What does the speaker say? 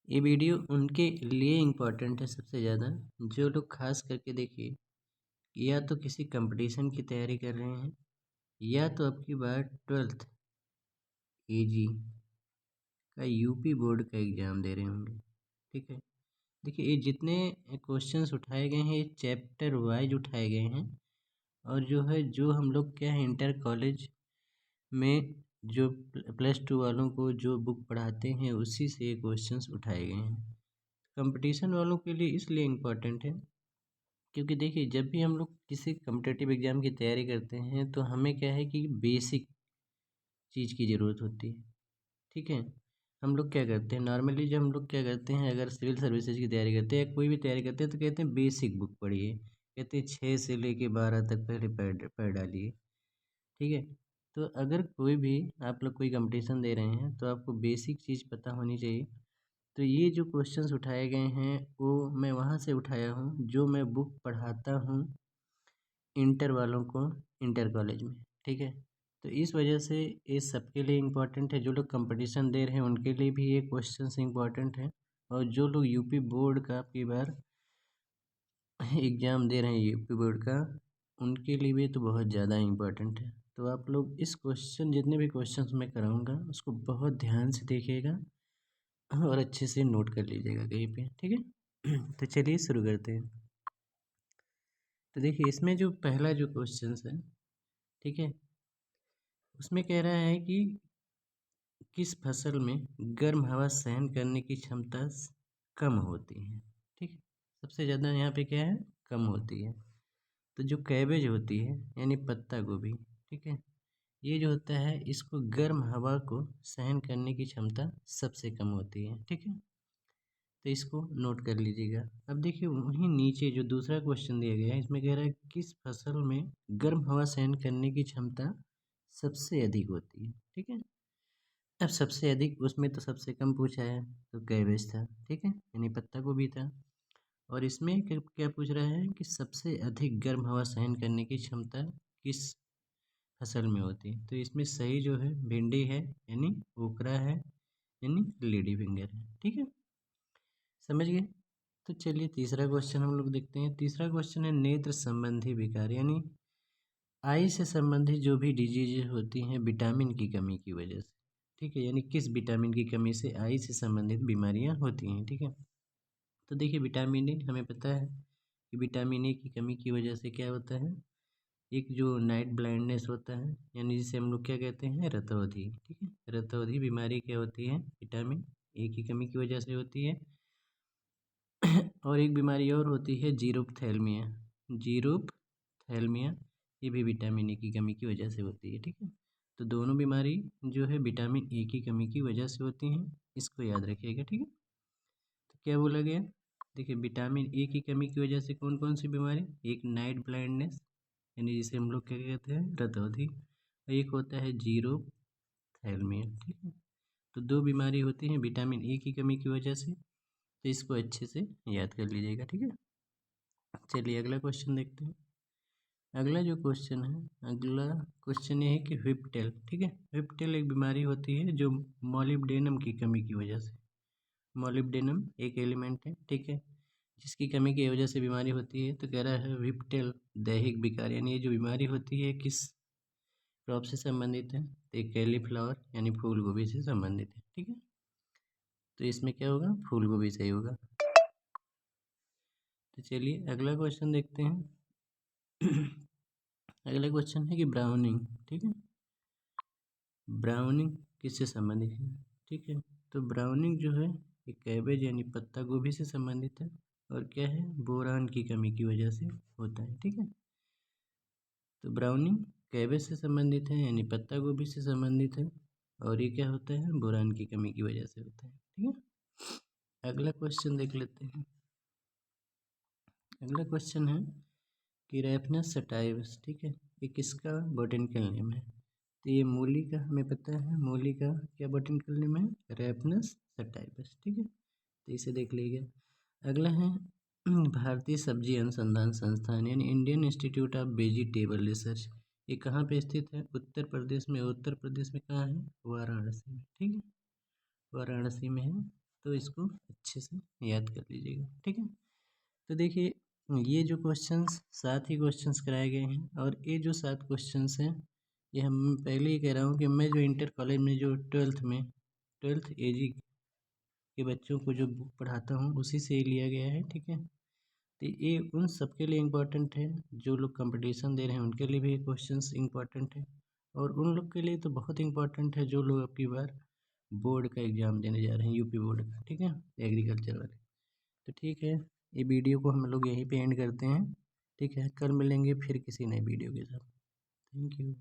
ये वीडियो उनके लिए इम्पोर्टेंट है सबसे ज़्यादा, जो लोग खास करके देखिए या तो किसी कंपटीशन की तैयारी कर रहे हैं या तो अब की बार 12th एजी का यूपी बोर्ड का एग्ज़ाम दे रहे होंगे। ठीक है, देखिए ये जितने क्वेश्चंस उठाए गए हैं ये चैप्टर वाइज उठाए गए हैं और जो है जो हम लोग क्या है इंटर कॉलेज में जो +2 वालों को जो बुक पढ़ाते हैं उसी से ये क्वेश्चंस उठाए गए हैं। कंपटीशन वालों के लिए इसलिए इम्पोर्टेंट है क्योंकि देखिए जब भी हम लोग किसी कॉम्पिटिटिव एग्ज़ाम की तैयारी करते हैं तो हमें क्या है कि बेसिक चीज़ की ज़रूरत होती है। ठीक है, हम लोग क्या करते हैं नॉर्मली जब हम लोग क्या करते हैं अगर सिविल सर्विसेज की तैयारी करते हैं या कोई भी तैयारी करते हैं तो कहते हैं बेसिक बुक पढ़िए, कहते हैं 6 से लेके 12 तक पहले पढ़ डालिए। ठीक है, तो अगर कोई भी आप लोग कोई कंपटीशन दे रहे हैं तो आपको बेसिक चीज़ पता होनी चाहिए। तो ये जो क्वेश्चंस उठाए गए हैं वो मैं वहाँ से उठाया हूँ जो मैं बुक पढ़ाता हूँ इंटर वालों को इंटर कॉलेज में। ठीक है, तो इस वजह से ये सबके लिए इम्पोर्टेंट है, जो लोग कंपटीशन दे रहे हैं उनके लिए भी ये क्वेश्चंस इम्पोर्टेंट है और जो लोग यूपी बोर्ड का आपकी बार एग्ज़ाम दे रहे हैं यूपी बोर्ड का उनके लिए भी तो बहुत ज़्यादा इम्पोर्टेंट है। तो आप लोग इस क्वेश्चन जितने भी क्वेश्चंस मैं कराऊंगा उसको बहुत ध्यान से देखिएगा और अच्छे से नोट कर लीजिएगा कहीं पे। ठीक है तो चलिए शुरू करते हैं। तो देखिए इसमें जो पहला जो क्वेश्चन है, ठीक है, उसमें कह रहा है कि किस फसल में गर्म हवा सहन करने की क्षमता कम होती है। ठीक है, सबसे ज़्यादा यहाँ पे क्या है कम होती है। तो जो कैबेज होती है यानी पत्ता गोभी, ठीक है, ये जो होता है इसको गर्म हवा को सहन करने की क्षमता सबसे कम होती है। ठीक है, तो इसको नोट कर लीजिएगा। अब देखिए वहीं नीचे जो दूसरा क्वेश्चन दिया गया है इसमें कह रहा है किस फसल में गर्म हवा सहन करने की क्षमता सबसे अधिक होती है। ठीक है, अब सबसे अधिक उसमें तो सबसे कम पूछा है तो कैबेज था। ठीक है, यानी पत्ता गोभी था। और इसमें क्या क्या पूछ रहा है कि सबसे अधिक गर्म हवा सहन करने की क्षमता किस फसल में होती है। तो इसमें सही जो है भिंडी है यानी ओकरा है यानी लेडी फिंगर है। ठीक है, समझ गए। तो चलिए तीसरा क्वेश्चन हम लोग देखते हैं। तीसरा क्वेश्चन है नेत्र संबंधी विकार यानी आई से संबंधित जो भी डिजीज होती हैं विटामिन की कमी की वजह से। ठीक है, यानी किस विटामिन की कमी से आई से संबंधित बीमारियां होती हैं। ठीक है, तो देखिए विटामिन ए हमें पता है कि विटामिन ए की कमी की वजह से क्या होता है, एक जो नाइट ब्लाइंडनेस होता है यानी जिसे हम लोग क्या कहते हैं रतौंधी। ठीक है, रतौंधी बीमारी क्या होती है विटामिन ए की कमी की वजह से होती है। और एक बीमारी और होती है जीरोपथैल्मिया। जीरोपथैल्मिया ये भी विटामिन ए की कमी की वजह से होती है। ठीक है, तो दोनों बीमारी जो है विटामिन ए की कमी की वजह से होती हैं, इसको याद रखिएगा। ठीक है, तो क्या बोला गया, देखिए विटामिन ए की कमी की वजह से कौन कौन सी बीमारी, एक नाइट ब्लाइंडनेस यानी जिसे हम लोग क्या कहते हैं रतौंधी, और एक होता है जीरोपथैल्मिया। ठीक है, तो दो बीमारी होती हैं विटामिन ए की कमी की वजह से, तो इसको अच्छे से याद कर लीजिएगा। ठीक है, चलिए अगला क्वेश्चन देखते हैं। अगला जो क्वेश्चन है, अगला क्वेश्चन ये है कि व्हिप्टेल। ठीक है, व्हिप्टेल एक बीमारी होती है जो मॉलिब्डेनम की कमी की वजह से, मॉलिब्डेनम एक एलिमेंट है, ठीक है, जिसकी कमी की वजह से बीमारी होती है। तो कह रहा है व्हिप्टेल दैहिक विकार यानी ये जो बीमारी होती है किस क्रॉप से संबंधित है, तो एक कैलीफ्लावर यानी फूल गोभी से संबंधित है। ठीक है, तो इसमें क्या होगा फूल गोभी सही होगा। तो चलिए अगला क्वेश्चन देखते हैं। अगला क्वेश्चन है कि ब्राउनिंग। ठीक है, ब्राउनिंग किससे संबंधित है। ठीक है, तो ब्राउनिंग जो है ये कैबेज यानी पत्ता गोभी से संबंधित है और क्या है बोरान की कमी की वजह से होता है। ठीक है, तो ब्राउनिंग कैबेज से संबंधित है यानी पत्ता गोभी से संबंधित है और ये क्या होता है बोरान की कमी की वजह से होता है। ठीक है, अगला क्वेश्चन देख लेते हैं। अगला क्वेश्चन है कि रैफनस सटाइवस। ठीक है, ये किसका बॉटेनिकल नेम है, तो ये मूली का हमें पता है, मूली का क्या बॉटेनिकल नेम है रैफनस सटाइवस। ठीक है, तो इसे देख लीजिए। अगला है भारतीय सब्जी अनुसंधान संस्थान यानी Indian institute of vegetable research, ये कहाँ पे स्थित है उत्तर प्रदेश में। उत्तर प्रदेश में कहाँ है वाराणसी में। ठीक है, वाराणसी में है तो इसको अच्छे से याद कर लीजिएगा, ठीक है। तो देखिए ये जो क्वेश्चंस 7 ही क्वेश्चंस कराए गए हैं, और ये जो 7 क्वेश्चंस हैं ये हम पहले ही कह रहा हूँ कि मैं जो इंटर कॉलेज में जो ट्वेल्थ एजी के बच्चों को जो बुक पढ़ाता हूँ उसी से ये लिया गया है, ठीक है। तो ये उन सबके लिए इम्पोर्टेंट है, जो लोग कंपटीशन दे रहे हैं उनके लिए भी ये क्वेश्चंस इम्पोर्टेंट है, और उन लोग के लिए तो बहुत इम्पोर्टेंट है जो लोग अब की बार बोर्ड का एग्ज़ाम देने जा रहे हैं, यूपी बोर्ड का, ठीक है, एग्रीकल्चर वाले। तो ठीक है, ये वीडियो को हम लोग यहीं पे एंड करते हैं, ठीक है। कल मिलेंगे फिर किसी नए वीडियो के साथ। Thank you.